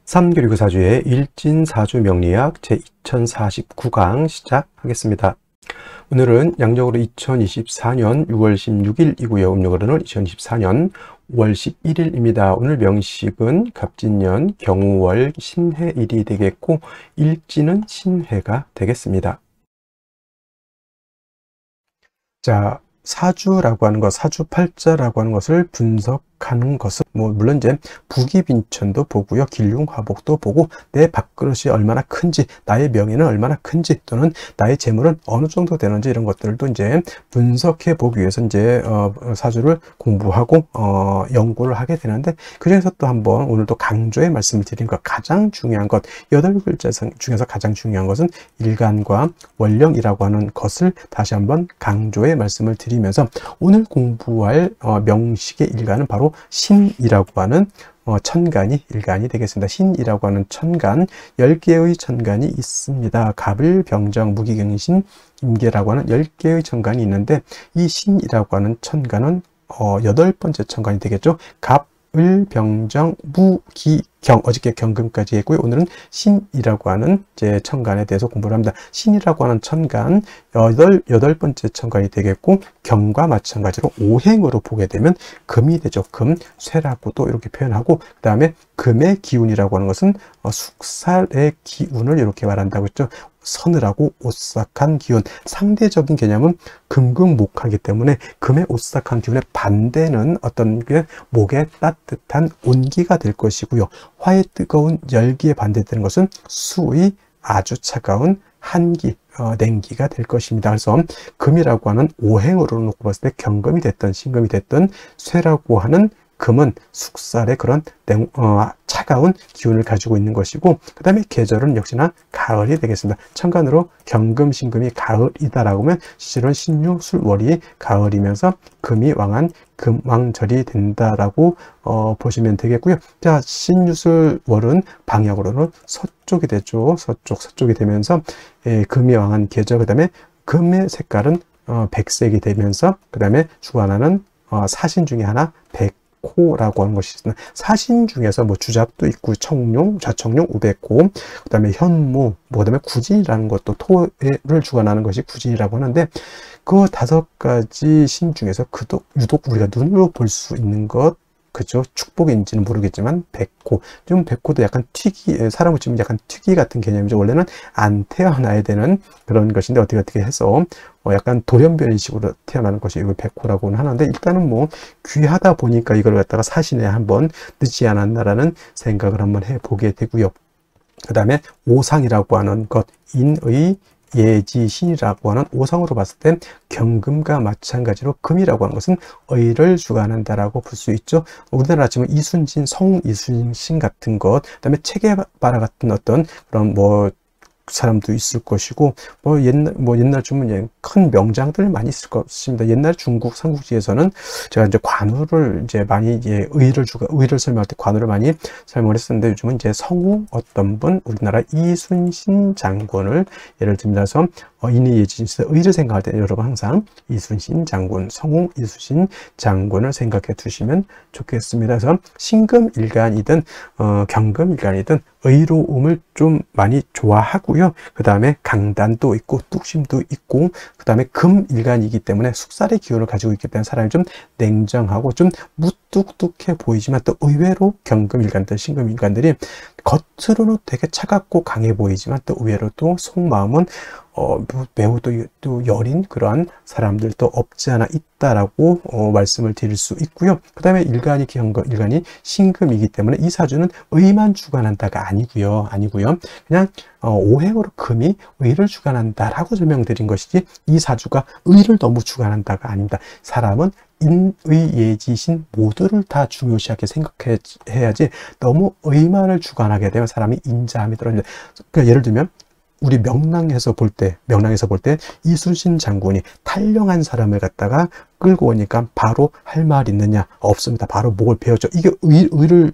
삼교리고 사주의 일진사주 명리학 제2049강 시작하겠습니다. 오늘은 양력으로 2024년 6월 16일이고요. 음력으로는 2024년 5월 11일입니다. 오늘 명식은 갑진년 경우월 신해일이 되겠고 일진은 신해가 되겠습니다. 자, 사주라고 하는 것, 사주팔자라고 하는 것을 분석하는 것은 물론 이제 부기빈천도 보고요, 길흉화복도 보고 내 밥그릇이 얼마나 큰지, 나의 명예는 얼마나 큰지, 또는 나의 재물은 어느 정도 되는지 이런 것들도 이제 분석해 보기 위해서 이제 사주를 공부하고 연구를 하게 되는데, 그중에서 또 한번 오늘도 강조의 말씀을 드린 것, 가장 중요한 것, 8글자 중에서 가장 중요한 것은 일간과 원령이라고 하는 것을 다시 한번 강조의 말씀을 드리면서, 오늘 공부할 명식의 일간은 바로 신이라고 하는 천간이 일간이 되겠습니다. 신이라고 하는 천간, 10개의 천간이 있습니다. 갑을, 병정, 무기경신, 임계라고 하는 10개의 천간이 있는데, 이 신이라고 하는 천간은 8번째 천간이 되겠죠. 갑, 을, 병정, 무, 기, 경, 어저께 경금까지 했고요. 오늘은 신이라고 하는 이제 천간에 대해서 공부를 합니다. 신이라고 하는 천간, 여덟 번째 천간이 되겠고, 경과 마찬가지로 오행으로 보게 되면 금이 되죠. 금, 쇠라고도 이렇게 표현하고, 그 다음에 금의 기운이라고 하는 것은 숙살의 기운을 이렇게 말한다고 했죠. 서늘하고 오싹한 기운, 상대적인 개념은 금금목하기 때문에 금의 오싹한 기운의 반대는 어떤 게 목의 따뜻한 온기가 될 것이고요. 화의 뜨거운 열기에 반대되는 것은 수의 아주 차가운 한기, 냉기가 될 것입니다. 그래서 금이라고 하는 오행으로 놓고 봤을 때 경금이 됐든 신금이 됐든 쇠라고 하는 금은 숙살의 그런 차가운 기운을 가지고 있는 것이고, 그 다음에 계절은 역시나 가을이 되겠습니다. 천간으로 경금, 신금이 가을이다라고 하면 실은 신유, 술, 월이 가을이면서 금이 왕한 금왕절이 된다라고 보시면 되겠고요. 자, 신유, 술, 월은 방향으로는 서쪽이 되죠. 서쪽이 되면서 금이 왕한 계절, 그 다음에 금의 색깔은 백색이 되면서, 그 다음에 주관하는 사신 중에 하나 백호라고 하는 것이 있습니다. 사신 중에서 주잡도 있고, 청룡, 좌청룡, 우백호, 그 다음에 현무, 그 다음에 구진이라는 것도 토를 주관하는 것이 구진이라고 하는데, 그 5가지 신 중에서 유독 우리가 눈으로 볼 수 있는 것, 그죠? 축복인지는 모르겠지만 백호, 좀 백호도 약간 사람을 치면 약간 특이 같은 개념이죠. 원래는 안 태어나야 되는 그런 것인데 어떻게 해서 약간 돌연변이식으로 태어나는 것이 이걸 백호라고는 하는데, 일단은 귀하다 보니까 이걸 갖다가 사신에 한번 늦지 않았나라는 생각을 한번 해보게 되고요. 그 다음에 오상이라고 하는 것, 인의 예지신이라고 하는 오상으로 봤을 때 경금과 마찬가지로 금이라고 하는 것은 의를 주관한다라고 볼 수 있죠. 우리나라 치면 이순신, 성웅 이순신 같은 것, 그다음에 체게바라 같은 어떤 그런 사람도 있을 것이고, 옛날 주면 큰 명장들 많이 있을 것입니다. 옛날 중국 삼국지에서는 제가 이제 관우를 이제 많이 의를 설명할 때 관우를 많이 설명을 했었는데, 요즘은 이제 성우 어떤 분, 우리나라 이순신 장군을 예를 들면서 인의예지신에서 의를 생각할 때 여러분 항상 이순신 장군, 성우 이순신 장군을 생각해 두시면 좋겠습니다. 그래서 신금일간이든 경금일간이든 의로움을 좀 많이 좋아하고요. 그 다음에 강단도 있고 뚝심도 있고, 그 다음에 금일간이기 때문에 숙살의 기운을 가지고 있기 때문에 사람이 좀 냉정하고 좀 무뚝뚝해 보이지만, 또 의외로 경금일간들, 신금일간들이 겉으로는 되게 차갑고 강해 보이지만 또 의외로 또 속마음은 매우 또 여린 그러한 사람들도 없지 않아 있다라고 말씀을 드릴 수 있고요. 그 다음에 일간이 신금이기 때문에 이 사주는 의만 주관한다가 아니고요. 그냥 오행으로 금이 의를 주관한다라고 설명드린 것이지, 이 사주가 의를 너무 주관한다가 아닙니다. 사람은 인의 예지신 모두를 다 중요시하게 생각해야지, 너무 의만을 주관하게 되면 사람이 인자함이 떨어진다. 그러니까 예를 들면 우리 명랑에서 볼 때 이순신 장군이 탈영한 사람을 갖다가 끌고 오니까 바로 할 말 있느냐? 없습니다. 바로 목을 베었죠. 이게 의를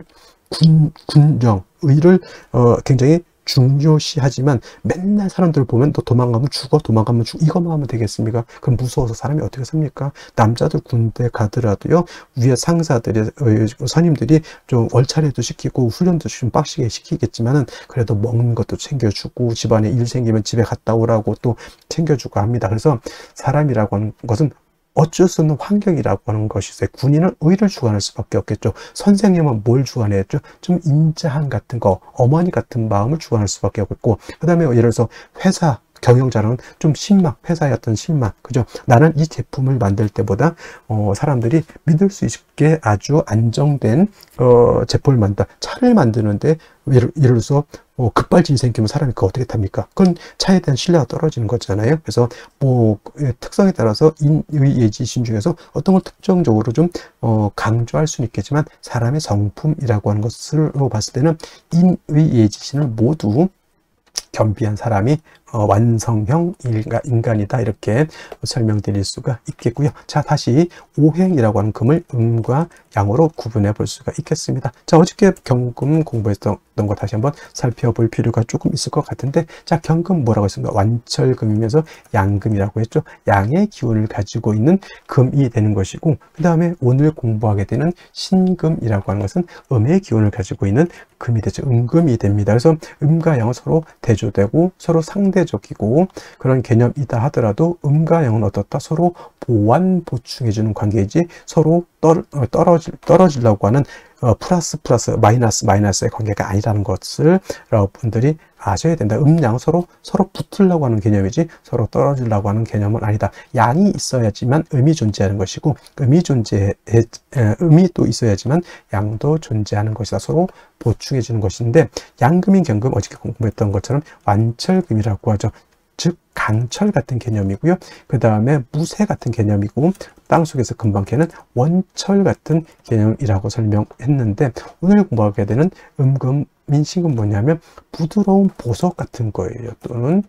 굉장히 중요시하지만 맨날 사람들 보면 너 도망가면 죽어, 도망가면 죽어, 이것만 하면 되겠습니까? 그럼 무서워서 사람이 어떻게 삽니까? 남자들 군대 가더라도요, 위에 상사들이, 선임들이 좀 월차례도 시키고 훈련도 좀 빡시게 시키겠지만은 그래도 먹는 것도 챙겨주고 집안에 일 생기면 집에 갔다 오라고 또 챙겨주고 합니다. 그래서 사람이라고 하는 것은 어쩔 수 없는 환경이라고 하는 것이 있어요. 군인은 의를 주관할 수밖에 없겠죠. 선생님은 뭘 주관했죠? 좀 인자함 같은 거, 어머니 같은 마음을 주관할 수밖에 없고, 그 다음에 예를 들어서 회사 경영자는 좀 신망, 회사의 어떤 신망, 그죠? 나는 이 제품을 만들 때보다 사람들이 믿을 수 있게 아주 안정된 제품을 만든다. 차를 만드는데 예를 들어서 급발진이 생기면 사람이 그거 어떻게 탑니까? 그건 차에 대한 신뢰가 떨어지는 거잖아요. 그래서 뭐 특성에 따라서 인의예지신 중에서 어떤 걸 특정적으로 좀 강조할 수는 있겠지만 사람의 성품이라고 하는 것을 봤을 때는 인의예지신을 모두 겸비한 사람이 완성형 인간이다, 이렇게 설명드릴 수가 있겠고요. 자, 다시 오행이라고 하는 금을 음과 양으로 구분해 볼 수가 있겠습니다. 자, 어저께 경금 공부했던 거 다시 한번 살펴볼 필요가 조금 있을 것 같은데, 자, 경금 뭐라고 했습니까? 완철금이면서 양금이라고 했죠. 양의 기운을 가지고 있는 금이 되는 것이고, 그 다음에 오늘 공부하게 되는 신금이라고 하는 것은 음의 기운을 가지고 있는 금이 되죠. 음금이 됩니다. 그래서 음과 양은 서로 대조되고 서로 상대적이고 그런 개념이다 하더라도 음과 양은 어떻다? 서로 보완 보충해주는 관계이지 서로 떨어지려고 하는 플러스 마이너스의 관계가 아니라는 것을 여러분들이 아셔야 된다. 음양 서로 붙으려고 하는 개념이지 서로 떨어지려고 하는 개념은 아니다. 양이 있어야지만 음이 존재하는 것이고 음이 또 있어야지만 양도 존재하는 것이다. 서로 보충해 주는 것인데, 양금인 경금 어저께 공부했던 것처럼 완철금이라고 하죠. 즉 강철 같은 개념이고요. 그 다음에 무쇠 같은 개념이고 땅속에서 금방 캐는 원철 같은 개념이라고 설명했는데, 오늘 공부하게 되는 음금인 신금 뭐냐면 부드러운 보석 같은 거예요. 또는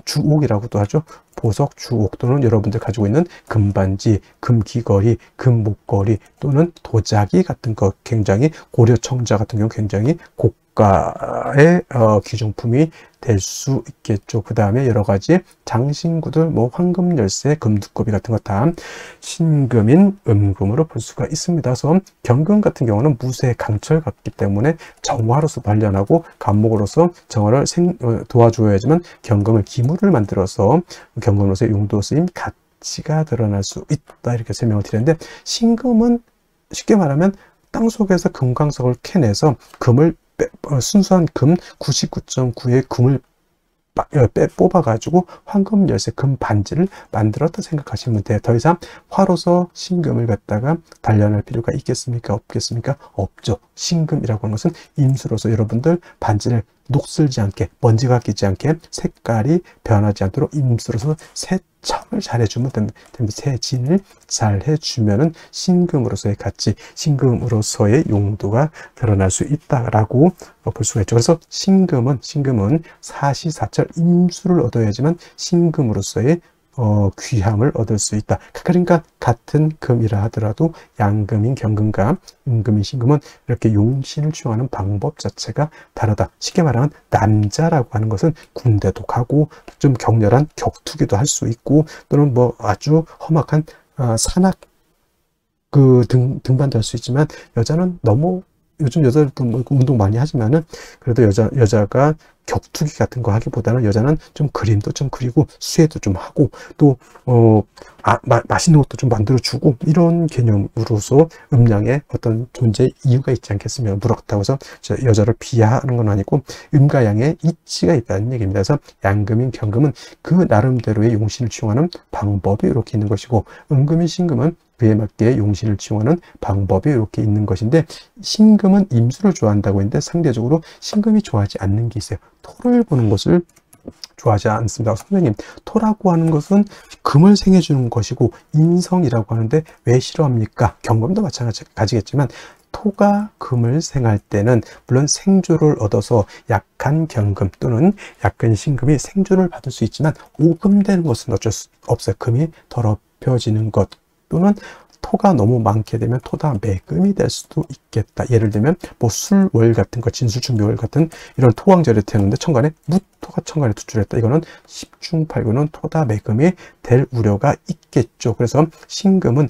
주옥이라고도 하죠. 보석, 주옥, 또는 여러분들 가지고 있는 금반지, 금귀걸이, 금목걸이, 또는 도자기 같은 거, 굉장히 고려청자 같은 경우 굉장히 고가의 귀중품이 될 수 있겠죠. 그 다음에 여러 가지 장신구들, 뭐 황금 열쇠, 금두꺼비 같은 거 다 신금인 음금으로 볼 수가 있습니다. 그래서 경금 같은 경우는 무쇠, 강철 같기 때문에 정화로서 단련하고 간목으로서 정화를 도와줘야지만 경금을 기물을 만들어서 경금으로서의 용도 쓰임 가치가 드러날 수 있다, 이렇게 설명을 드렸는데, 신금은 쉽게 말하면 땅속에서 금광석을 캐내서 금을 순수한 금 99.9의 금을 뽑아가지고 황금 열쇠 금 반지를 만들었다 생각하시면 돼요. 더 이상 화로서 신금을 갖다가 단련할 필요가 있겠습니까? 없겠습니까? 없죠. 신금이라고 하는 것은 임수로서 여러분들 반지를 녹슬지 않게, 먼지가 끼지 않게, 색깔이 변하지 않도록 임수로서 세척을 잘 해주면 됩니다. 세진을 잘 해주면은 신금으로서의 가치, 신금으로서의 용도가 드러날 수 있다라고 볼 수가 있죠. 그래서 신금은 사시사철 임수를 얻어야지만 신금으로서의 귀함을 얻을 수 있다. 그러니까 같은 금이라 하더라도 양금인 경금과 음금인 신금은 이렇게 용신을 취용하는 방법 자체가 다르다. 쉽게 말하면 남자라고 하는 것은 군대도 가고 좀 격렬한 격투기도 할 수 있고, 또는 뭐 아주 험악한 산악 등반도 할 수 있지만, 여자는 너무, 요즘 여자들도 뭐 운동 많이 하지만은 그래도 여자가 격투기 같은 거 하기보다는 여자는 좀 그림도 좀 그리고 수혜도 좀 하고 또 맛있는 것도 좀 만들어 주고, 이런 개념으로서 음양의 어떤 존재 이유가 있지 않겠습니까? 그렇다고 해서 여자를 비하하는 건 아니고 음과 양의 이치가 있다는 얘기입니다. 그래서 양금인 경금은 그 나름대로의 용신을 취용하는 방법이 이렇게 있는 것이고, 음금인 신금은 그에 맞게 용신을 취용하는 방법이 이렇게 있는 것인데, 신금은 임수를 좋아한다고 했는데 상대적으로 신금이 좋아하지 않는 게 있어요. 토를 보는 것을 좋아하지 않습니다. 선생님, 토라고 하는 것은 금을 생해주는 것이고 인성이라고 하는데 왜 싫어합니까? 경금도 마찬가지겠지만 토가 금을 생할 때는 물론 생조를 얻어서 약한 경금 또는 약한 신금이 생조를 받을 수 있지만 오금되는 것은 어쩔 수 없어요. 금이 더럽혀지는 것, 또는 토가 너무 많게 되면 토다 매금이 될 수도 있겠다. 예를 들면 뭐 술월 같은 거, 진술충묘월 같은 이런 토왕절에 태우는데 천간에 무토가 천간에 투출했다. 이거는 10중 8구는 토다 매금이 될 우려가 있겠죠. 그래서 신금은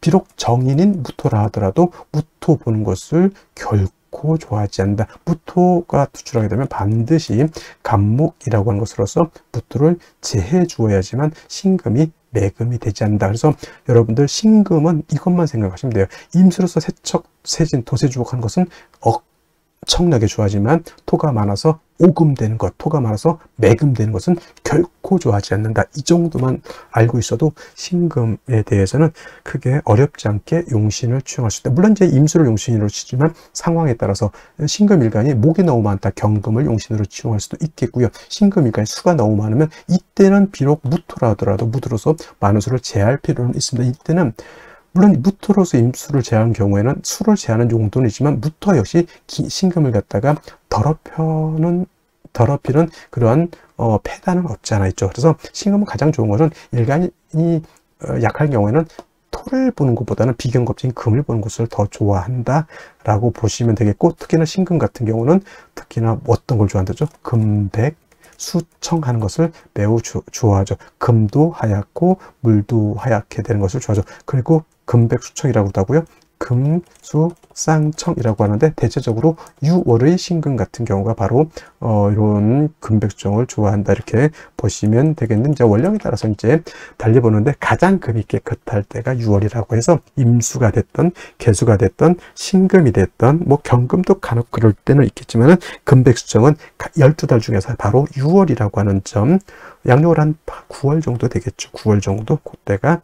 비록 정인인 무토라 하더라도 무토 보는 것을 결코 좋아하지 않는다. 무토가 투출하게 되면 반드시 간목이라고 하는 것으로서 무토를 제해 주어야지만 신금이 매금이 되지 않는다. 그래서 여러분들 신금은 이것만 생각하시면 돼요. 임수로서 세척, 세진, 도세주복하는 것은 엄청나게 좋아하지만 토가 많아서 오금되는 것, 토가 많아서 매금되는 것은 결코 좋아하지 않는다. 이 정도만 알고 있어도 신금에 대해서는 크게 어렵지 않게 용신을 취용할 수 있다. 물론 이제 임수를 용신으로 치지만 상황에 따라서 신금일간이 목이 너무 많다. 경금을 용신으로 취용할 수도 있겠고요. 신금일간이 수가 너무 많으면 이때는 비록 무토라 하더라도 무토로서 많은 수를 제할 필요는 있습니다. 이때는 물론 무토로서 임수를 제하는 경우에는 수를 제하는 용도는 있지만 무토 역시 신금을 갖다가 더럽히는 그러한 폐단은 없지 않아 있죠. 그래서 신금은 가장 좋은 것은 일간이 약할 경우에는 토를 보는 것보다는 비견겁적인 금을 보는 것을 더 좋아한다 라고 보시면 되겠고, 특히나 신금 같은 경우는 특히나 어떤 걸 좋아한다죠? 금백 수청하는 것을 매우 좋아하죠. 금도 하얗고 물도 하얗게 되는 것을 좋아하죠. 그리고 금백수청이라고 하고요. 금수쌍청이라고 하는데 대체적으로 유월의 신금 같은 경우가 바로 이런 금백수청을 좋아한다 이렇게 보시면 되겠는데, 이제 원령에 따라서 이제 달리 보는데 가장 금이 깨끗할 때가 유월이라고 해서 임수가 됐던 개수가 됐던 신금이 됐던 뭐 경금도 간혹 그럴 때는 있겠지만은 금백수청은 12달 중에서 바로 유월이라고 하는 점, 양력을 한 9월 정도 되겠죠. 9월 정도 그때가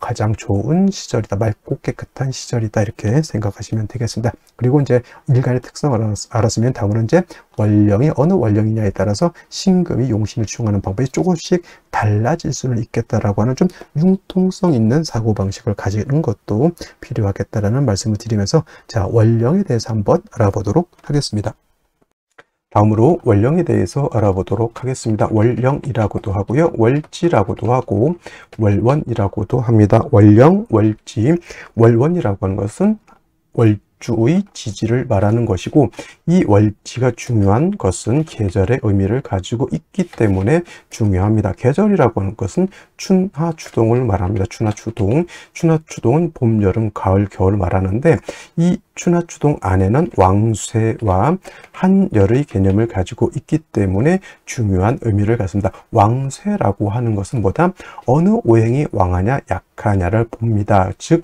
가장 좋은 시절이다, 맑고 깨끗한 시절이다 이렇게 생각하시면 되겠습니다. 그리고 이제 일간의 특성을 알았으면 다음은 이제 원령이 어느 원령이냐에 따라서 신금이 용신을 취용하는 방법이 조금씩 달라질 수는 있겠다라고 하는 좀 융통성 있는 사고방식을 가지는 것도 필요하겠다라는 말씀을 드리면서 자, 원령에 대해서 한번 알아보도록 하겠습니다. 다음으로 원령에 대해서 알아보도록 하겠습니다. 월령이라고도 하고요. 월지라고도 하고 월원이라고도 합니다. 월령, 월지, 월원이라고 하는 것은 월주의 지지를 말하는 것이고, 이 월지가 중요한 것은 계절의 의미를 가지고 있기 때문에 중요합니다. 계절이라고 하는 것은 춘하, 추동을 말합니다. 춘하, 추동. 춘하, 추동은 봄, 여름, 가을, 겨울을 말하는데 이 춘하, 추동 안에는 왕쇠와 한열의 개념을 가지고 있기 때문에 중요한 의미를 갖습니다. 왕쇠라고 하는 것은 뭐다? 어느 오행이 왕하냐, 약하냐를 봅니다. 즉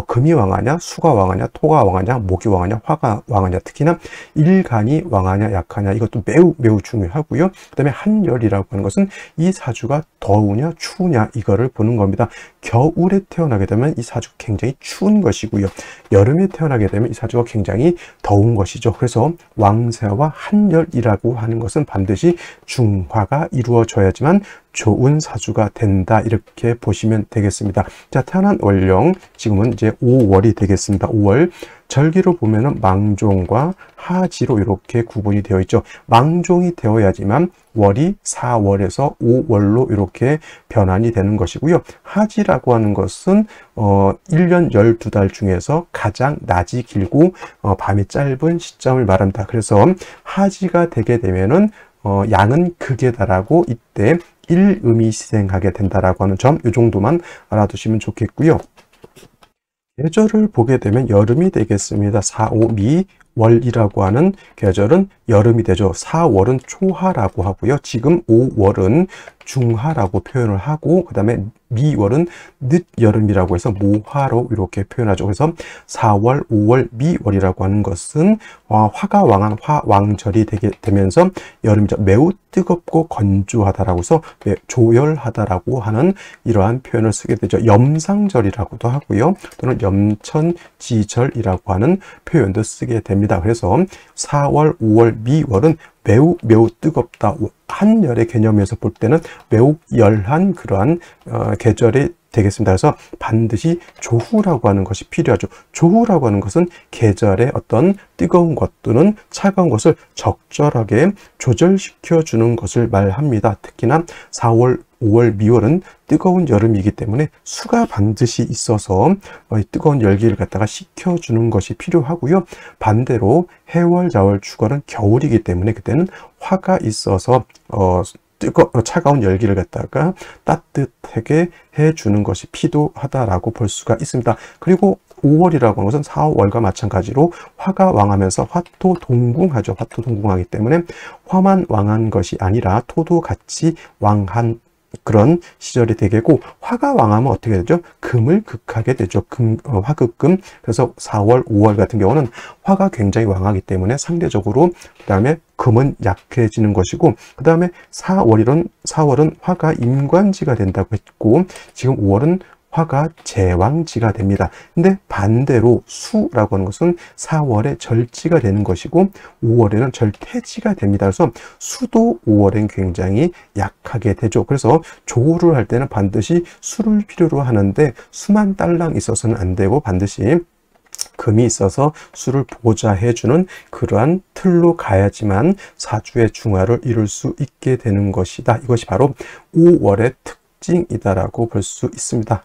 금이 왕하냐, 수가 왕하냐, 토가 왕하냐, 목이 왕하냐, 화가 왕하냐, 특히나 일간이 왕하냐, 약하냐, 이것도 매우 중요하고요. 그 다음에 한열이라고 하는 것은 이 사주가 더우냐, 추우냐, 이거를 보는 겁니다. 겨울에 태어나게 되면 이 사주가 굉장히 추운 것이고요. 여름에 태어나게 되면 이 사주가 굉장히 더운 것이죠. 그래서 왕세와 한열이라고 하는 것은 반드시 중화가 이루어져야지만 좋은 사주가 된다 이렇게 보시면 되겠습니다. 자, 태어난 월령 지금은 이제 5월이 되겠습니다. 5월 절기로 보면은 망종과 하지로 이렇게 구분이 되어 있죠. 망종이 되어야지만 월이 4월에서 5월로 이렇게 변환이 되는 것이고요. 하지라고 하는 것은 1년 12달 중에서 가장 낮이 길고 밤이 짧은 시점을 말한다. 그래서 하지가 되게 되면은 양은 극에다라고 이때 일음이 시생하게 된다라고 하는 점, 이 정도만 알아두시면 좋겠고요. 계절을 보게 되면 여름이 되겠습니다. 4, 5, 미, 월이라고 하는 계절은 여름이 되죠. 4월은 초하라고 하고요. 지금 5월은 중하라고 표현을 하고, 그 다음에 미월은 늦여름이라고 해서 모하로 이렇게 표현하죠. 그래서 4월, 5월, 미월이라고 하는 것은 화가 왕한 화왕절이 되면서 여름이죠. 매우 뜨겁고 건조하다라고 해서 조열하다라고 하는 이러한 표현을 쓰게 되죠. 염상절이라고도 하고요. 또는 염천지절이라고 하는 표현도 쓰게 됩니다. 그래서 4월, 5월, 미월은 매우 뜨겁다. 한열의 개념에서 볼 때는 매우 열한 그러한 계절의 되겠습니다. 그래서 반드시 조후라고 하는 것이 필요하죠. 조후라고 하는 것은 계절의 어떤 뜨거운 것 또는 차가운 것을 적절하게 조절시켜 주는 것을 말합니다. 특히나 4월, 5월, 미월은 뜨거운 여름이기 때문에 수가 반드시 있어서 뜨거운 열기를 갖다가 식혀주는 것이 필요하고요. 반대로 해월, 자월, 축월은 겨울이기 때문에 그때는 화가 있어서 차가운 열기를 갖다가 따뜻하게 해주는 것이 필요하다라고 볼 수가 있습니다. 그리고 5월이라고 하는 것은 4월과 마찬가지로 화가 왕하면서 화토 동궁하죠. 화토 동궁하기 때문에 화만 왕한 것이 아니라 토도 같이 왕한 그런 시절이 되겠고, 화가 왕하면 어떻게 되죠? 금을 극하게 되죠. 화극금. 그래서 4월, 5월 같은 경우는 화가 굉장히 왕하기 때문에 상대적으로 그 다음에 금은 약해지는 것이고, 그 다음에 4월은 화가 임관지가 된다고 했고, 지금 5월은 화가 제왕지가 됩니다. 근데 반대로 수라고 하는 것은 4월에 절지가 되는 것이고 5월에는 절퇴지가 됩니다. 그래서 수도 5월엔 굉장히 약하게 되죠. 그래서 조우를 할 때는 반드시 수를 필요로 하는데 수만 딸랑 있어서는 안 되고 반드시 금이 있어서 수를 보좌해주는 그러한 틀로 가야지만 사주의 중화를 이룰 수 있게 되는 것이다. 이것이 바로 5월의 특징이다라고 볼 수 있습니다.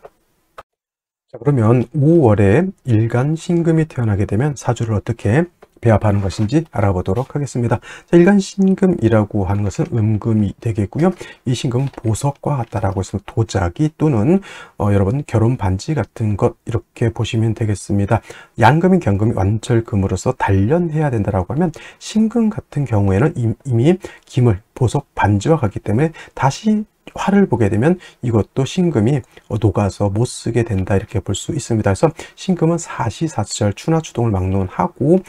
자, 그러면 5월에 일간 신금이 태어나게 되면 사주를 어떻게 배합하는 것인지 알아보도록 하겠습니다. 자, 일간 신금이라고 하는 것은 음금이 되겠고요. 이 신금은 보석과 같다라고 해서 도자기 또는 여러분 결혼 반지 같은 것 이렇게 보시면 되겠습니다. 양금이 경금이 완철금으로서 단련해야 된다라고 하면 신금 같은 경우에는 이미 김을 보석 반지와 같기 때문에 다시 화를 보게 되면 이것도 신금이 녹아서 못 쓰게 된다 이렇게 볼 수 있습니다. 그래서 신금은 사시사철 추나추동을 막론하고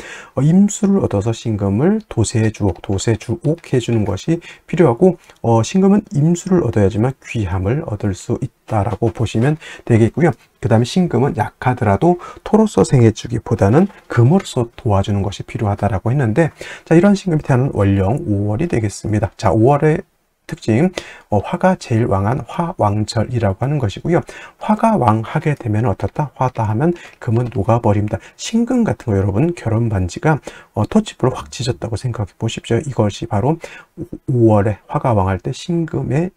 임수를 얻어서 신금을 도세주옥 해주는 것이 필요하고 신금은 임수를 얻어야지만 귀함을 얻을 수 있다라고 보시면 되겠고요. 그 다음에 신금은 약하더라도 토로서 생해주기보다는 금으로서 도와주는 것이 필요하다라고 했는데, 자, 이런 신금이 태어나는 월령 5월이 되겠습니다. 자, 5월의 특징, 화가 제일 왕한 화왕절이라고 하는 것이고요. 화가 왕하게 되면 어떻다? 화다 하면 금은 녹아버립니다. 신금 같은 거 여러분 결혼 반지가 토치불을 확 찢었다고 생각해 보십시오. 이것이 바로 5월에 화가 왕할 때 신금의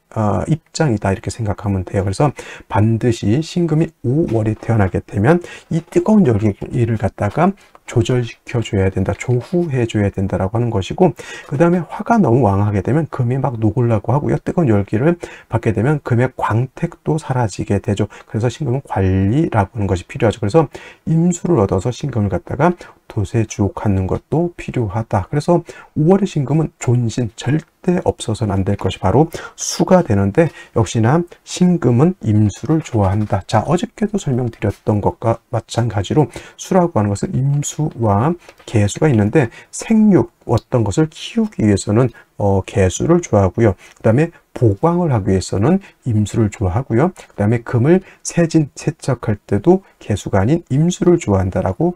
입장이다 이렇게 생각하면 돼요. 그래서 반드시 신금이 5월에 태어나게 되면 이 뜨거운 열기를 갖다가 조절시켜 줘야 된다, 조후해 줘야 된다라고 하는 것이고, 그 다음에 화가 너무 왕하게 되면 금이 막 녹으려고 하고요. 뜨거운 열기를 받게 되면 금의 광택도 사라지게 되죠. 그래서 신금은 관리라고 하는 것이 필요하죠. 그래서 임수를 얻어서 신금을 갖다가 도세주옥하는 것도 필요하다. 그래서 5월의 신금은 존신, 절대 없어서는 안 될 것이 바로 수가 되는데, 역시나 신금은 임수를 좋아한다. 자, 어저께도 설명드렸던 것과 마찬가지로 수라고 하는 것은 임수와 계수가 있는데, 생육 어떤 것을 키우기 위해서는 계수를 좋아하고요. 그 다음에 보광을 하기 위해서는 임수를 좋아하고요. 그 다음에 금을 세척할 때도 계수가 아닌 임수를 좋아한다라고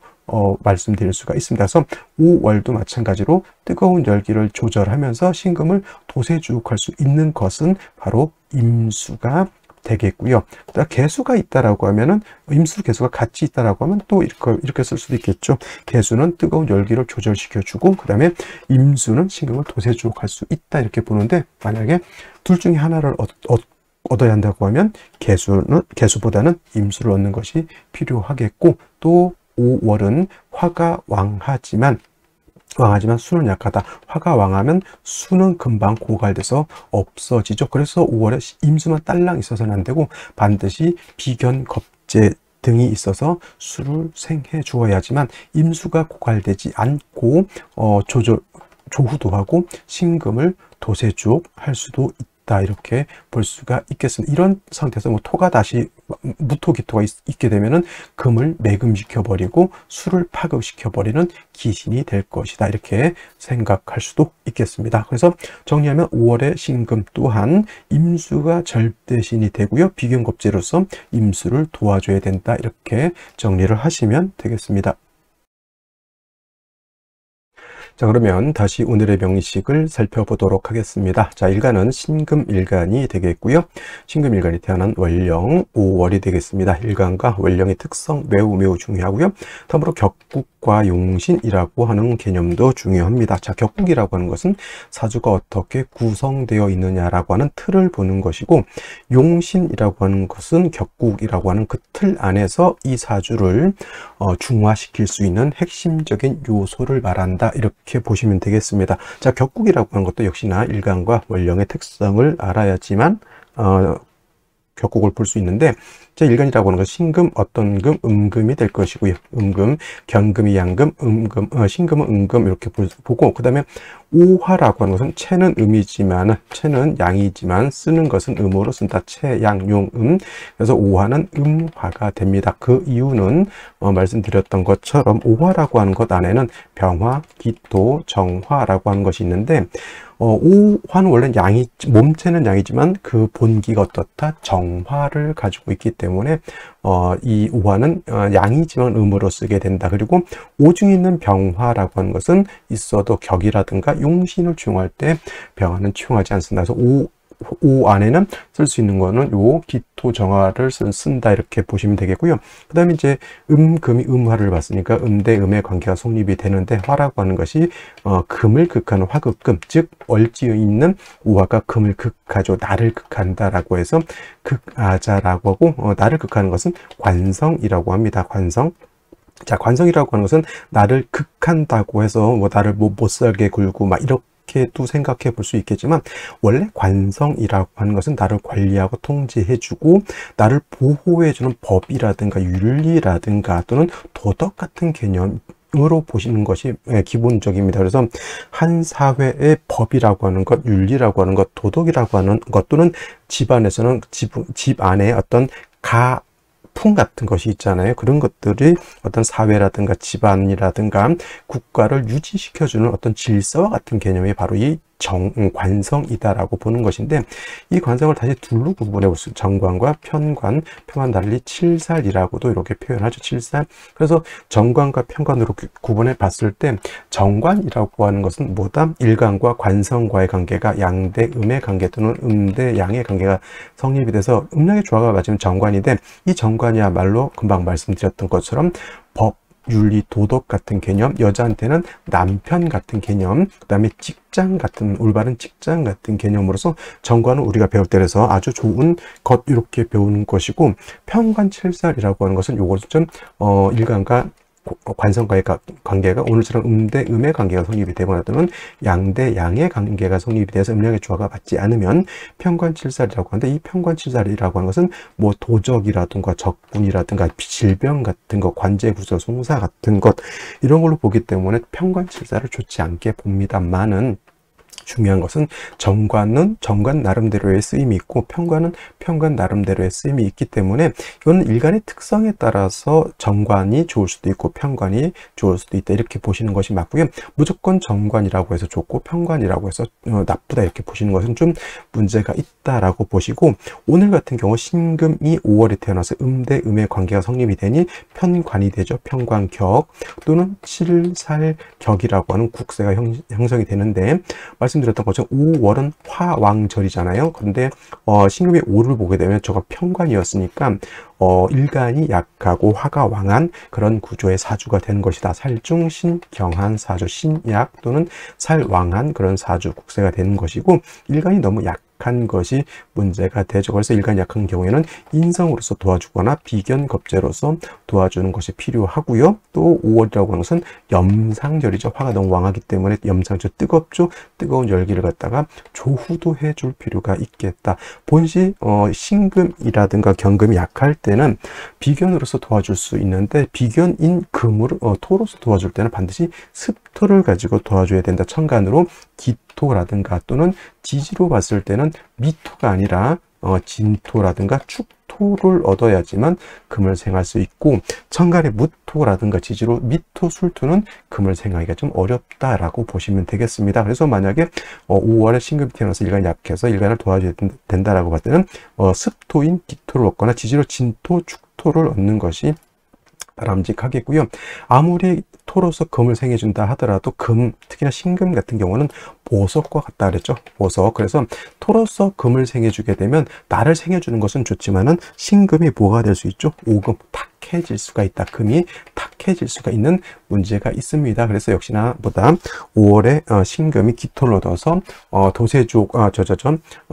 말씀드릴 수가 있습니다. 그래서 5월도 마찬가지로 뜨거운 열기를 조절하면서 신금을 도세주옥할 수 있는 것은 바로 임수가 되겠고요. 개수가 있다라고 하면은 임수 개수가 같이 있다라고 하면 또 이렇게 쓸 수도 있겠죠. 개수는 뜨거운 열기를 조절시켜 주고 그 다음에 임수는 신금을 도세주옥할 수 있다 이렇게 보는데, 만약에 둘 중에 하나를 얻어야 한다고 하면 개수보다는 임수를 얻는 것이 필요하겠고, 또 5월은 화가 왕하지만 수는 약하다. 화가 왕하면 수는 금방 고갈돼서 없어지죠. 그래서 5월에 임수만 딸랑 있어서는 안 되고 반드시 비견, 겁재 등이 있어서 수를 생해 주어야지만 임수가 고갈되지 않고 조후도 하고 신금을 도세주옥 할 수도 있다 이렇게 볼 수가 있겠습니다. 이런 상태에서 토가 다시 무토기토가 있게 되면은 금을 매금시켜 버리고 수를 파급시켜 버리는 기신이 될 것이다 이렇게 생각할 수도 있겠습니다. 그래서 정리하면 5월의 신금 또한 임수가 절대신이 되고요. 비견겁재로서 임수를 도와줘야 된다 이렇게 정리를 하시면 되겠습니다. 자, 그러면 다시 오늘의 명식을 살펴보도록 하겠습니다. 자, 일간은 신금일간이 되겠고요. 신금일간이 태어난 월령 5월이 되겠습니다. 일간과 월령의 특성 매우 중요하고요. 다음으로 격국과 용신이라고 하는 개념도 중요합니다. 자, 격국이라고 하는 것은 사주가 어떻게 구성되어 있느냐라고 하는 틀을 보는 것이고, 용신이라고 하는 것은 격국이라고 하는 그 틀 안에서 이 사주를 중화시킬 수 있는 핵심적인 요소를 말한다, 이렇게 보시면 되겠습니다. 자, 격국이라고 하는 것도 역시나 일간과 월령의 특성을 알아야지만 격국을 볼 수 있는데, 자, 일간이라고 하는 건 신금, 어떤 금, 음금이 될 것이고요. 음금, 경금이 양금, 신금은 음금, 이렇게 보고, 그 다음에 오화라고 하는 것은 체는 음이지만, 체는 양이지만 쓰는 것은 음으로 쓴다. 체, 양, 용, 음. 그래서 오화는 음화가 됩니다. 그 이유는 말씀드렸던 것처럼 오화라고 하는 것 안에는 병화, 기토, 정화라고 하는 것이 있는데, 오화는 원래 양이, 몸체는 양이지만 그 본기가 어떻다? 정화를 가지고 있기 때문에 이 오화는 양이지만 음으로 쓰게 된다. 그리고 오중에 있는 병화라고 하는 것은 있어도 격이라든가 용신을 취용할 때 병화는 취용하지 않습니다. 그래서 오 안에는 쓸 수 있는 거는 요 기토 정화를 쓴다, 이렇게 보시면 되겠고요. 그 다음에 이제 금이 음화를 봤으니까 대 음의 관계가 성립이 되는데, 화라고 하는 것이 금을 극하는 화극금, 즉 얼지어 있는 오화가 금을 극하죠. 나를 극한다라고 해서 극아자라고 하고, 나를 극하는 것은 관성이라고 합니다. 관성. 자, 관성이라고 하는 것은 나를 극한다고 해서 뭐 나를 못 살게 굴고 막 이렇게도 생각해 볼 수 있겠지만, 원래 관성이라고 하는 것은 나를 관리하고 통제해주고 나를 보호해주는 법이라든가 윤리라든가 또는 도덕 같은 개념으로 보시는 것이 기본적입니다. 그래서 한 사회의 법이라고 하는 것, 윤리라고 하는 것, 도덕이라고 하는 것, 또는 집안에서는 집 안에 어떤 풍 같은 것이 있잖아요. 그런 것들이 어떤 사회라든가 집안이라든가 국가를 유지시켜주는 어떤 질서와 같은 개념이 바로 이 관성이다라고 보는 것인데, 이 관성을 다시 둘로 구분해 볼 수 있어요. 정관과 편관, 편관 달리 칠살이라고도 이렇게 표현하죠. 칠살. 그래서 정관과 편관으로 구분해 봤을 때, 정관이라고 하는 것은 뭐다? 일간과 관성과의 관계가 양대 음의 관계 또는 음대 양의 관계가 성립이 돼서 음양의 조화가 맞으면 정관인데, 이 정관이야말로 금방 말씀드렸던 것처럼 법, 윤리, 도덕 같은 개념, 여자한테는 남편 같은 개념, 그 다음에 직장 같은, 올바른 직장 같은 개념으로서 정관은 우리가 배울 때 그래서 아주 좋은 것, 이렇게 배우는 것이고, 편관칠살이라고 하는 것은 요것은 좀 일간과 관성과의 관계가 오늘처럼 대 음의 관계가 성립이 되거나 또는 양대 양의 관계가 성립이 돼서 음양의 조화가 맞지 않으면 편관칠살이라고 하는데, 이 편관칠살이라고 하는 것은 뭐 도적이라든가 적군이라든가 질병 같은 것, 관제구설, 송사 같은 것, 이런 걸로 보기 때문에 편관칠살을 좋지 않게 봅니다만은, 중요한 것은 정관은 정관 나름대로의 쓰임이 있고 편관은 편관 나름대로의 쓰임이 있기 때문에, 이거는 일간의 특성에 따라서 정관이 좋을 수도 있고 편관이 좋을 수도 있다, 이렇게 보시는 것이 맞고요. 무조건 정관이라고 해서 좋고 편관이라고 해서 나쁘다, 이렇게 보시는 것은 좀 문제가 있다라고 보시고, 오늘 같은 경우 신금이 5월에 태어나서 대 음의 관계가 성립이 되니 편관이 되죠. 편관격 또는 칠살격이라고 하는 국세가 형성이 되는데, 말씀드렸던 것처럼 5월은 화왕절이잖아요. 그런데 신금이 5를 보게 되면 저가 편관이었으니까 일간이 약하고 화가 왕한 그런 구조의 사주가 되는 것이다. 살중신 경한 사주, 신약 또는 살왕한 그런 사주 국세가 되는 것이고, 일간이 너무 약한 것이 문제가 되죠. 그래서 일간이 약한 경우에는 인성으로서 도와주거나 비견겁제로서 도와주는 것이 필요하고요. 또 5월이라고 하는 것은 염상절이죠. 화가 너무 왕하기 때문에 염상절, 뜨겁죠. 뜨거운 열기를 갖다가 조후도 해줄 필요가 있겠다. 본시 신금이라든가 경금이 약할 때는 비견으로서 도와줄 수 있는데, 비견인 금으로 토로서 도와줄 때는 반드시 습토를 가지고 도와줘야 된다. 천간으로 기토라든가 또는 지지로 봤을 때는 미토가 아니라 진토라든가 축토를 얻어야지만 금을 생할 수 있고, 천간의 무토라든가 지지로 미토, 술토는 금을 생하기가 좀 어렵다라고 보시면 되겠습니다. 그래서 만약에 5월에 신금이 태어나서 일간이 약해서 일간을 도와줘야 된다라고 봤을 때는 습토인 기토를 얻거나 지지로 진토, 축토를 얻는 것이 바람직하겠고요. 아무리 토로서 금을 생해준다 하더라도 금, 특히나 신금 같은 경우는 보석과 같다 그랬죠. 보석. 그래서 토로서 금을 생해주게 되면 나를 생해주는 것은 좋지만은 신금이 뭐가 될 수 있죠? 오금, 탁해질 수가 있다. 금이 탁해질 수가 있는 문제가 있습니다. 그래서 역시나 보다 5월에 신금이 기토를 얻어서 도세주옥,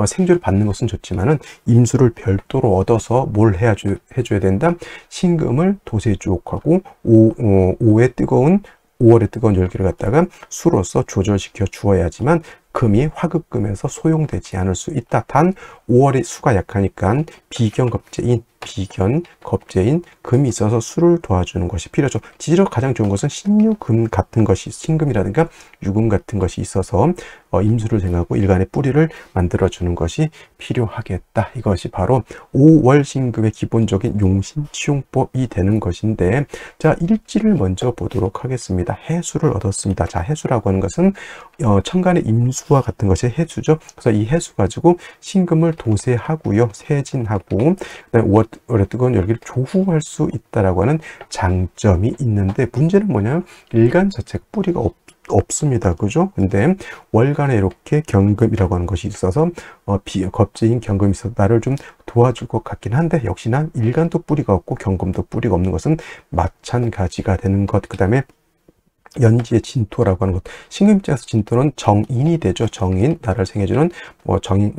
생주를 받는 것은 좋지만은 임수를 별도로 얻어서 뭘 해줘야 된다? 신금을 도세주옥하고 5월의 뜨거운 열기를 갖다가 수로서 조절시켜 주어야지만 금이 화급금에서 소용되지 않을 수 있다. 단 5월의 수가 약하니까 비견겁제인 금이 있어서 수를 도와주는 것이 필요하죠. 지지로 가장 좋은 것은 신유금 같은 것이, 신금이라든가 유금 같은 것이 있어서 임수를 생하고 일간의 뿌리를 만들어주는 것이 필요하겠다. 이것이 바로 5월 신금의 기본적인 용신치용법이 되는 것인데, 자, 일지를 먼저 보도록 하겠습니다. 해수를 얻었습니다. 자, 해수라고 하는 것은 천간의 임수와 같은 것이 해수죠. 그래서 이 해수 가지고 신금을 도세하고요, 세진하고, 그다음에 5월의 뜨거운 열기를 조후할 수 있다라고 하는 장점이 있는데, 문제는 뭐냐면 일간 자체가 뿌리가 없습니다. 그죠? 근데 월간에 이렇게 경금이라고 하는 것이 있어서 겁재인 경금이 있어서 나를 좀 도와줄 것 같긴 한데, 역시나 일간도 뿌리가 없고 경금도 뿌리가 없는 것은 마찬가지가 되는 것. 그 다음에 연지의 진토라고 하는 것, 신금 입장에서 진토는 정인이 되죠. 정인, 나를 생해주는 정인,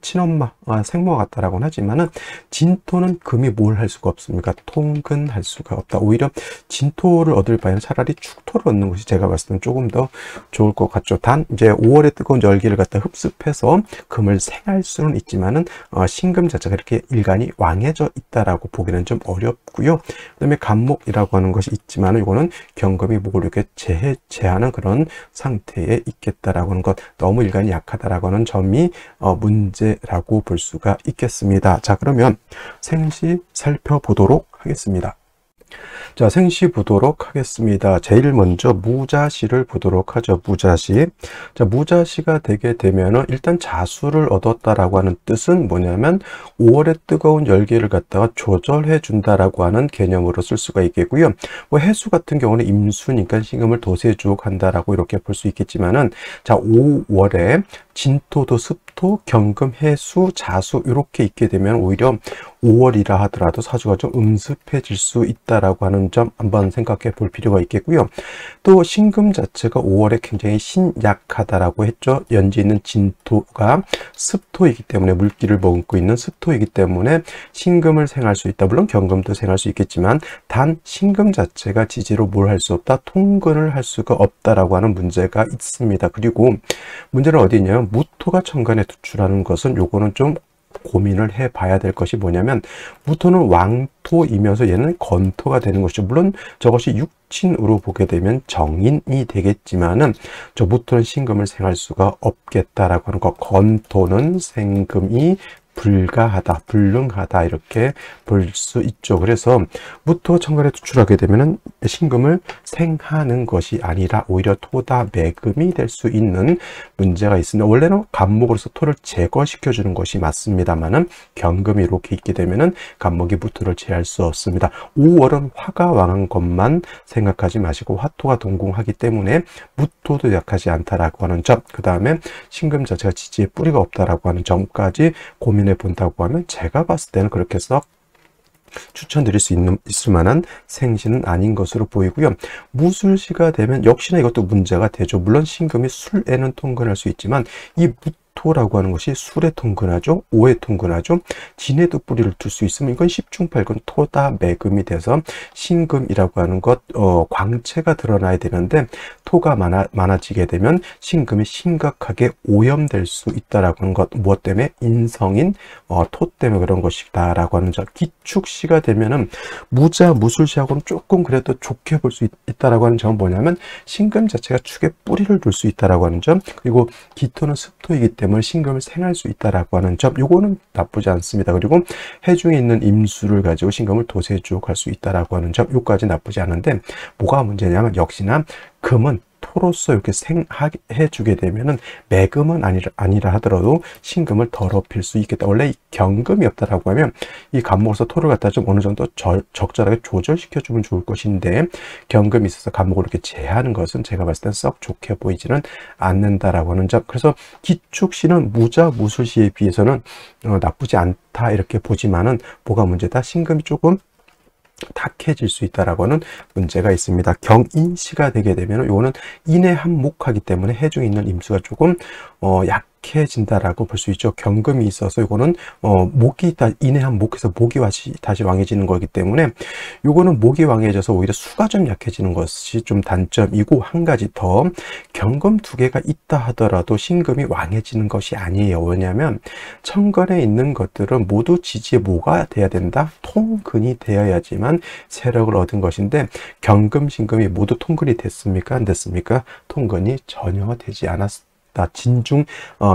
친엄마, 생모와 같다라고는 하지만은 진토는 금이 뭘 할 수가 없습니까? 통근할 수가 없다. 오히려 진토를 얻을 바에는 차라리 축토를 얻는 것이 제가 봤을 때는 조금 더 좋을 것 같죠. 단 이제 5월의 뜨거운 열기를 갖다 흡습해서 금을 생할 수는 있지만은 신금 자체가 이렇게 일간이 왕해져 있다라고 보기는 좀 어렵고요. 그다음에 간목이라고 하는 것이 있지만은 이거는 경금이 목을 이렇게 제하는 그런 상태에 있겠다라고 하는 것, 너무 일간이 약하다라고 하는 점이 문제라고 볼 수가 있겠습니다. 자, 그러면 생시 살펴보도록 하겠습니다. 자, 생시 보도록 하겠습니다. 제일 먼저 무자시를 보도록 하죠. 무자시. 자, 무자시가 되게 되면은 일단 자수를 얻었다라고 하는 뜻은 뭐냐면 5월의 뜨거운 열기를 갖다가 조절해 준다라고 하는 개념으로 쓸 수가 있겠고요. 뭐 해수 같은 경우는 임수니까 신금을 도세주옥한다라고 이렇게 볼 수 있겠지만은, 자, 5월에 진토도 습토, 경금, 해수, 자수 이렇게 있게 되면 오히려 5월이라 하더라도 사주가 좀 음습해질 수 있다라고 하는 점 한번 생각해 볼 필요가 있겠고요. 또 신금 자체가 5월에 굉장히 신약하다라고 했죠. 연지 있는 진토가 습토이기 때문에, 물기를 머금고 있는 습토이기 때문에 신금을 생할 수 있다. 물론 경금도 생할 수 있겠지만 단 신금 자체가 지지로 뭘 할 수 없다, 통근을 할 수가 없다라고 하는 문제가 있습니다. 그리고 문제는 어디 있냐면 무토가 천간에 투출하는 것은, 요거는 좀 고민을 해봐야 될 것이 뭐냐면, 무토는 왕토이면서 얘는 건토가 되는 것이죠. 물론 저것이 육친으로 보게 되면 정인이 되겠지만은 저 무토는 신금을 생할 수가 없겠다라고 하는 것, 건토는 생금이 불가하다, 이렇게 볼 수 있죠. 그래서 무토가 천간에 투출하게 되면은 신금을 생하는 것이 아니라 오히려 토다 매금이 될 수 있는 문제가 있습니다. 원래는 간목으로서 토를 제거시켜 주는 것이 맞습니다만은 경금이 이렇게 있게 되면은 간목이 무토를 제할 수 없습니다. 5월은 화가 왕한 것만 생각하지 마시고 화토가 동궁하기 때문에 무토도 약하지 않다라고 하는 점, 그 다음에 신금 자체가 지지에 뿌리가 없다라고 하는 점까지 고민해 본다고 하면, 제가 봤을 때는 그렇게 해서 추천드릴 수 있을 만한 생시는 아닌 것으로 보이고요. 무술시가 되면 역시나 이것도 문제가 되죠. 물론 신금이 술에는 통근할 수 있지만 이 토라고 하는 것이 술에 통근하죠. 오에 통근하죠. 진에도 뿌리를 둘 수 있으면 이건 10중 8근 토다 매금이 돼서 신금이라고 하는 것, 광채가 드러나야 되는데 토가 많아지게 되면 신금이 심각하게 오염될 수 있다라고 하는 것, 무엇 때문에? 인성인 토 때문에 그런 것이다라고 하는 점. 기축시가 되면은 무술시하고는 조금 그래도 좋게 볼 수 있다라고 하는 점은 뭐냐면, 신금 자체가 축에 뿌리를 둘 수 있다라고 하는 점, 그리고 기토는 습토이기 때문에 신금을 생할 수 있다라고 하는 점, 요거는 나쁘지 않습니다. 그리고 해중에 있는 임수를 가지고 신금을 도세주옥할 수 있다라고 하는 점, 요까지 나쁘지 않은데, 뭐가 문제냐면 역시나 금은 토로서 이렇게 생해 주게 되면은 매금은 아니라 하더라도 신금을 더럽힐 수 있겠다. 원래 경금이 없다라고 하면 이 간목으로서 토를 갖다 좀 어느 정도 적절하게 조절시켜 주면 좋을 것인데, 경금이 있어서 간목을 이렇게 제하는 것은 제가 봤을 땐 썩 좋게 보이지는 않는다라고 하는 점. 그래서 기축시는 무자 무술시에 비해서는 나쁘지 않다 이렇게 보지만은 뭐가 문제다? 신금이 조금 탁해질 수 있다라고 하는 문제가 있습니다. 경인시가 되게 되면 이거는 인해 한목하기 때문에 해중에 있는 임수가 조금 약해진다라고 볼 수 있죠. 경금이 있어서 이거는 목이 있다, 인해 한목해서 목이 다시 왕해지는 거기 때문에 이거는 목이 왕해져서 오히려 수가 좀 약해지는 것이 좀 단점이고, 한 가지 더, 경금 두 개가 있다 하더라도 신금이 왕해지는 것이 아니에요. 왜냐하면 천간에 있는 것들은 모두 지지에 뭐가 돼야 된다? 통근이 되어야지만 세력을 얻은 것인데, 경금, 신금이 모두 통근이 됐습니까? 안 됐습니까? 통근이 전혀 되지 않았습니다.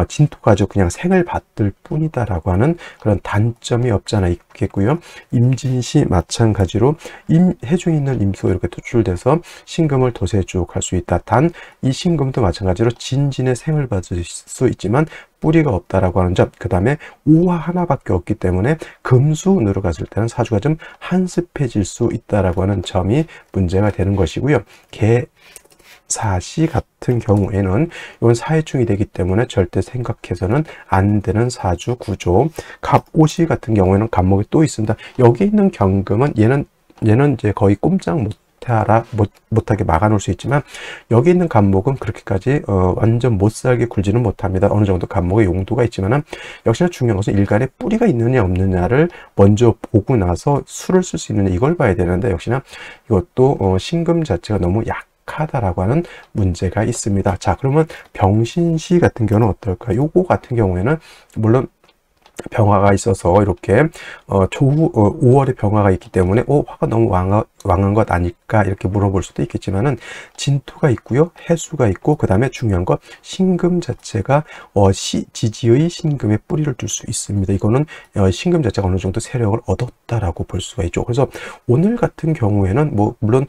진토 가지고 그냥 생을 받을 뿐이다라고 하는 그런 단점이 없잖아 있겠고요. 임진시 마찬가지로 해중에 있는 임수가 이렇게 투출돼서 신금을 도세주옥할 수 있다. 단 이 신금도 마찬가지로 진진의 생을 받을 수 있지만 뿌리가 없다라고 하는 점. 그 다음에 오화 하나밖에 없기 때문에 금수운으로 갔을 때는 사주가 좀 한습해질 수 있다라고 하는 점이 문제가 되는 것이고요. 사시 같은 경우에는 이건 사해충이 되기 때문에 절대 생각해서는 안 되는 사주 구조. 갑오시 같은 경우에는 갑목이 또 있습니다. 여기 있는 경금은 얘는 이제 거의 꼼짝 못하게 막아놓을 수 있지만, 여기 있는 갑목은 그렇게까지 완전 못살게 굴지는 못합니다. 어느 정도 갑목의 용도가 있지만은, 역시나 중요한 것은 일간에 뿌리가 있느냐 없느냐를 먼저 보고 나서 수를 쓸 수 있느냐 이걸 봐야 되는데, 역시나 이것도 신금 자체가 너무 하다라고 하는 문제가 있습니다. 자, 그러면 병신시 같은 경우는 어떨까? 요거 같은 경우에는 물론 병화가 있어서 이렇게 조후 5월에 병화가 있기 때문에 화가 너무 왕한 것 아닐까 이렇게 물어볼 수도 있겠지만은, 진토가 있고요, 해수가 있고, 그 다음에 중요한 것 신금 자체가 지지의 신금에 뿌리를 둘 수 있습니다. 이거는 신금 자체가 어느 정도 세력을 얻었다라고 볼 수가 있죠. 그래서 오늘 같은 경우에는 물론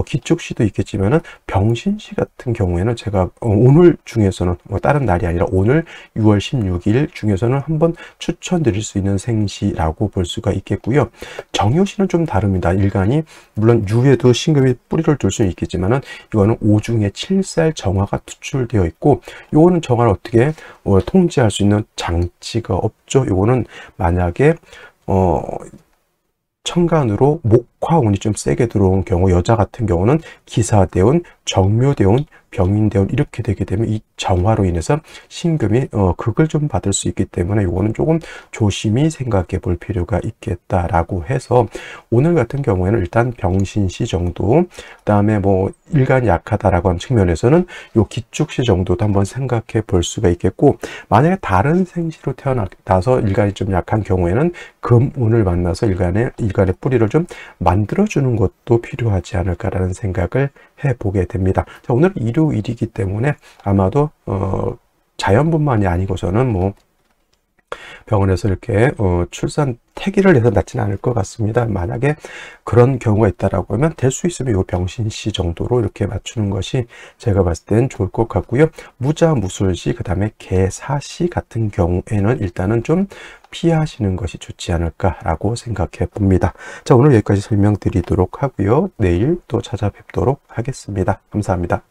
기축시도 있겠지만은 병신시 같은 경우에는 제가 오늘 중에서는 다른 날이 아니라 오늘 6월 16일 중에서는 한번 추천드릴 수 있는 생시라고 볼 수가 있겠고요. 정효시는 좀 다릅니다. 일간이 물론 유에도 신금이 뿌리를 둘 수는 있겠지만은, 이거는 오중에 7살 정화가 투출되어 있고, 이거는 정화를 어떻게 통제할 수 있는 장치가 없죠. 이거는 만약에 천간으로 목화운이 좀 세게 들어온 경우, 여자 같은 경우는 기사대운, 정묘대운, 병인대운 이렇게 되게 되면 이 정화로 인해서 신금이 극을 좀 받을 수 있기 때문에 이거는 조금 조심히 생각해 볼 필요가 있겠다라고 해서, 오늘 같은 경우에는 일단 병신시 정도, 그 다음에 일간이 약하다라고 하는 측면에서는 요 기축시 정도도 한번 생각해 볼 수가 있겠고, 만약에 다른 생시로 태어나서 일간이 좀 약한 경우에는 금운을 만나서 일간의 뿌리를 좀 만들어주는 것도 필요하지 않을까라는 생각을 해보게 됩니다. 자, 오늘 일요일이기 때문에 아마도 자연분만이 아니고서는 병원에서 이렇게 출산 태기를 해서 낳지는 않을 것 같습니다. 만약에 그런 경우가 있다라고 하면 될 수 있으면 요 병신시 정도로 이렇게 맞추는 것이 제가 봤을 땐 좋을 것 같고요. 무자 무술시, 그 다음에 개사시 같은 경우에는 일단은 좀 피하시는 것이 좋지 않을까라고 생각해 봅니다. 자, 오늘 여기까지 설명드리도록 하고요. 내일 또 찾아뵙도록 하겠습니다. 감사합니다.